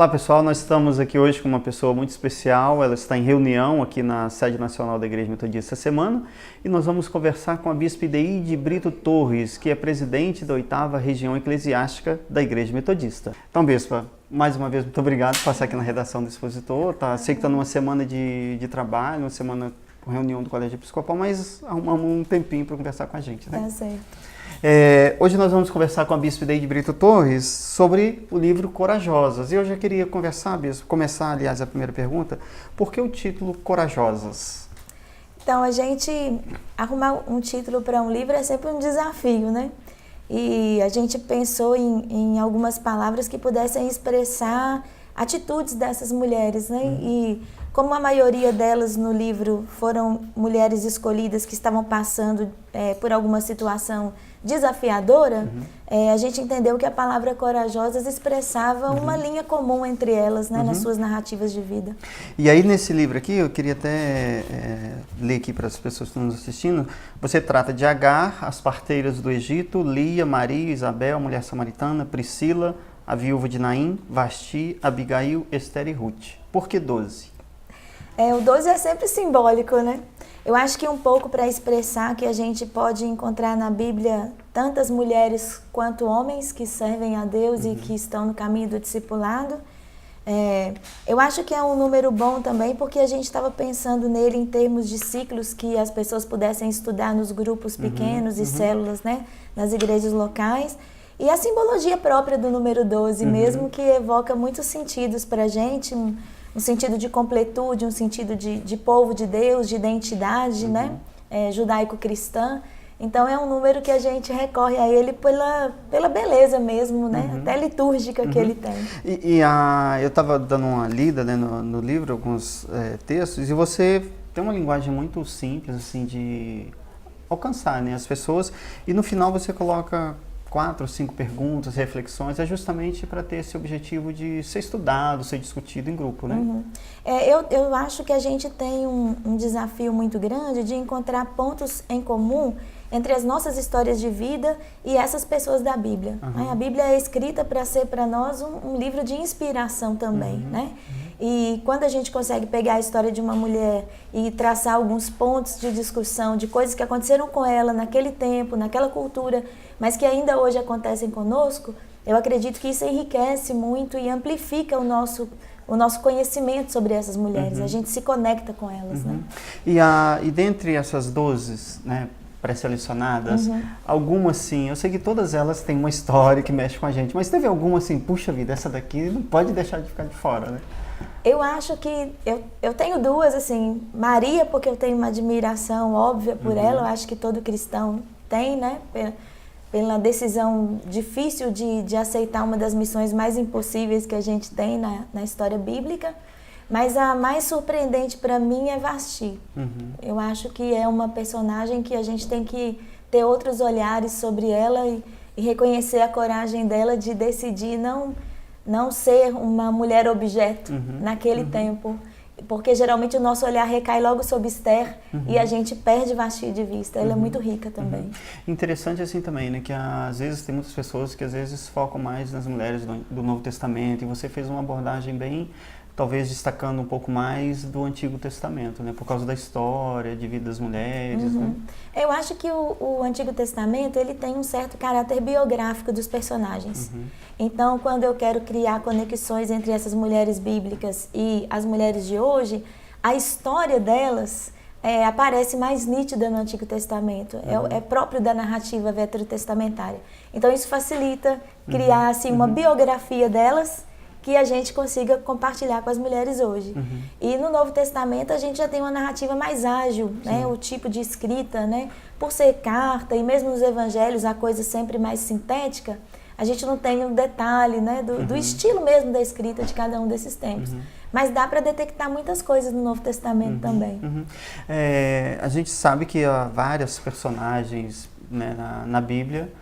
Olá pessoal, nós estamos aqui hoje com uma pessoa muito especial, ela está em reunião aqui na sede nacional da Igreja Metodista essa semana e nós vamos conversar com a Bispa Ideide Brito Torres, que é presidente da 8ª Região Eclesiástica da Igreja Metodista. Então, Bispa, mais uma vez, muito obrigado por passar aqui na redação do Expositor. Sei que está numa semana de trabalho, uma semana com reunião do Colégio Episcopal, mas arrumamos um tempinho para conversar com a gente, né? Tá certo. Hoje nós vamos conversar com a Bispa Ideide Brito Torres sobre o livro Corajosas. E eu já queria conversar, Bispo, começar, aliás, a primeira pergunta, por que o título Corajosas? Então, a gente arrumar um título para um livro é sempre um desafio, né? E a gente pensou em algumas palavras que pudessem expressar atitudes dessas mulheres, né? E como a maioria delas no livro foram mulheres escolhidas que estavam passando por alguma situação desafiadora, a gente entendeu que a palavra corajosas expressava uma linha comum entre elas, né, nas suas narrativas de vida. E aí nesse livro aqui, eu queria até ler aqui para as pessoas que estão nos assistindo, você trata de Agar, as parteiras do Egito, Lia, Maria, Isabel, a mulher samaritana, Priscila, a viúva de Naim, Vasti, Abigail, Esther e Ruth. Por que 12? O 12 é sempre simbólico, né? Eu acho que um pouco para expressar que a gente pode encontrar na Bíblia tantas mulheres quanto homens que servem a Deus e que estão no caminho do discipulado. Eu acho que é um número bom também porque a gente estava pensando nele em termos de ciclos que as pessoas pudessem estudar nos grupos pequenos e células, né? Nas igrejas locais. E a simbologia própria do número 12 mesmo, que evoca muitos sentidos para a gente, um sentido de completude, um sentido de povo de Deus, de identidade, né? Judaico-cristã. Então é um número que a gente recorre a ele pela beleza mesmo, né? Até litúrgica que ele tem. Eu estava dando uma lida, né, no livro, alguns textos, e você tem uma linguagem muito simples, assim, de alcançar, né, as pessoas, e no final você coloca 4 ou 5 perguntas, reflexões, é justamente para ter esse objetivo de ser estudado, ser discutido em grupo, né? Eu acho que a gente tem um desafio muito grande de encontrar pontos em comum entre as nossas histórias de vida e essas pessoas da Bíblia. A Bíblia é escrita para ser para nós um livro de inspiração também, né? E quando a gente consegue pegar a história de uma mulher e traçar alguns pontos de discussão de coisas que aconteceram com ela naquele tempo, naquela cultura, mas que ainda hoje acontecem conosco, eu acredito que isso enriquece muito e amplifica o nosso conhecimento sobre essas mulheres. A gente se conecta com elas, né? E dentre essas 12, né, pré-selecionadas, alguma assim, eu sei que todas elas têm uma história que mexe com a gente, mas teve alguma assim, puxa vida, essa daqui não pode deixar de ficar de fora, né? Eu acho que eu tenho 2, assim, Maria, porque eu tenho uma admiração óbvia por ela, eu acho que todo cristão tem, né? Pela decisão difícil de aceitar uma das missões mais impossíveis que a gente tem na história bíblica. Mas a mais surpreendente para mim é Vasti. Eu acho que é uma personagem que a gente tem que ter outros olhares sobre ela e reconhecer a coragem dela de decidir não ser uma mulher objeto naquele tempo. Porque geralmente o nosso olhar recai logo sobre Esther e a gente perde Vasti de vista. Ela é muito rica também. Interessante assim também, né? Que às vezes tem muitas pessoas que às vezes focam mais nas mulheres do Novo Testamento, e você fez uma abordagem bem, talvez destacando um pouco mais do Antigo Testamento, né? Por causa da história, de vida das mulheres, né? Eu acho que o Antigo Testamento, ele tem um certo caráter biográfico dos personagens. Então, quando eu quero criar conexões entre essas mulheres bíblicas e as mulheres de hoje, a história delas aparece mais nítida no Antigo Testamento. É próprio da narrativa veterotestamentária. Então, isso facilita criar assim, uma biografia delas que a gente consiga compartilhar com as mulheres hoje. E no Novo Testamento a gente já tem uma narrativa mais ágil, né? O tipo de escrita, né? Por ser carta, e mesmo nos evangelhos a coisa sempre mais sintética, a gente não tem o detalhe, né? Do estilo mesmo da escrita de cada um desses tempos. Mas dá para detectar muitas coisas no Novo Testamento também. A gente sabe que há várias personagens, né, na Bíblia,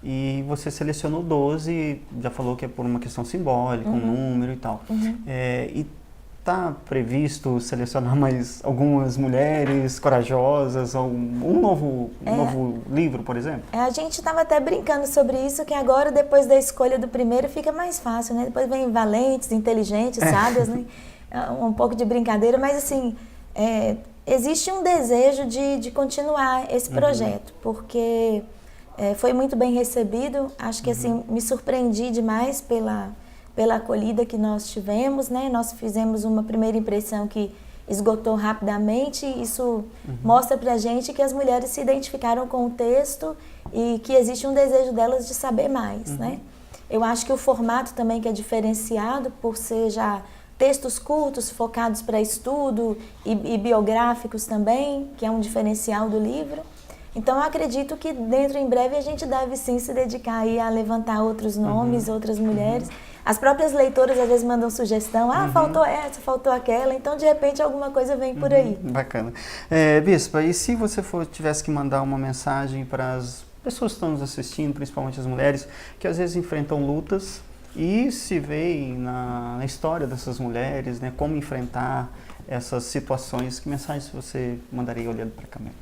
e você selecionou 12, já falou que é por uma questão simbólica, um número e tal. E está previsto selecionar mais algumas mulheres corajosas, ou um novo livro, por exemplo? A gente estava até brincando sobre isso, que agora, depois da escolha do primeiro, fica mais fácil, né? Depois vem valentes, inteligentes, sábias, né? Um pouco de brincadeira, mas assim, existe um desejo de continuar esse projeto, porque foi muito bem recebido. Acho que assim, me surpreendi demais pela acolhida que nós tivemos, né? Nós fizemos uma primeira impressão que esgotou rapidamente. Isso mostra pra gente que as mulheres se identificaram com o texto e que existe um desejo delas de saber mais, né? Eu acho que o formato também que é diferenciado por ser já textos curtos, focados para estudo e biográficos também, que é um diferencial do livro. Então, eu acredito que dentro, em breve, a gente deve sim se dedicar aí a levantar outros nomes, outras mulheres. As próprias leitoras às vezes mandam sugestão, faltou essa, faltou aquela, então de repente alguma coisa vem por aí. Bacana. Bispa, e se você tivesse que mandar uma mensagem para as pessoas que estão nos assistindo, principalmente as mulheres, que às vezes enfrentam lutas e se veem na história dessas mulheres, né, como enfrentar essas situações, que mensagem você mandaria olhando para a câmera?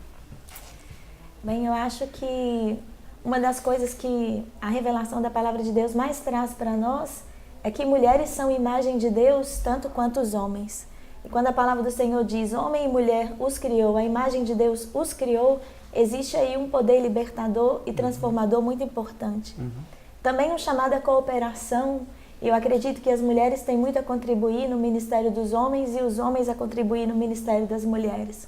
Bem, eu acho que uma das coisas que a revelação da Palavra de Deus mais traz para nós é que mulheres são imagem de Deus tanto quanto os homens. E quando a Palavra do Senhor diz, homem e mulher os criou, a imagem de Deus os criou, existe aí um poder libertador e transformador muito importante. Também um chamado à cooperação. Eu acredito que as mulheres têm muito a contribuir no ministério dos homens e os homens a contribuir no ministério das mulheres.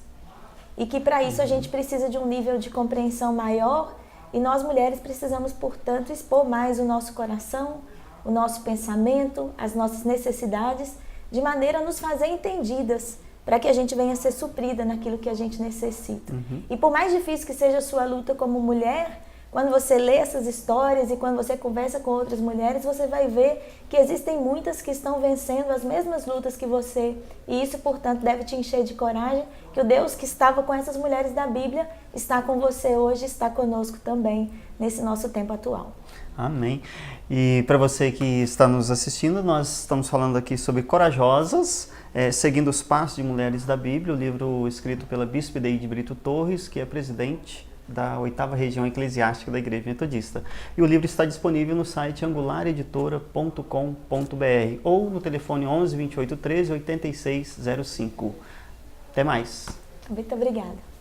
E que para isso a gente precisa de um nível de compreensão maior e nós mulheres precisamos, portanto, expor mais o nosso coração, o nosso pensamento, as nossas necessidades, de maneira a nos fazer entendidas, para que a gente venha ser suprida naquilo que a gente necessita. E por mais difícil que seja a sua luta como mulher, quando você lê essas histórias e quando você conversa com outras mulheres, você vai ver que existem muitas que estão vencendo as mesmas lutas que você. E isso, portanto, deve te encher de coragem, que o Deus que estava com essas mulheres da Bíblia está com você hoje, está conosco também nesse nosso tempo atual. Amém. E para você que está nos assistindo, nós estamos falando aqui sobre Corajosas, seguindo os passos de mulheres da Bíblia, o livro escrito pela Bispa Ideide Brito Torres, que é presidente da 8ª Região Eclesiástica da Igreja Metodista. E o livro está disponível no site angulareditora.com.br ou no telefone 11 28 13 8605. Até mais. Muito obrigada.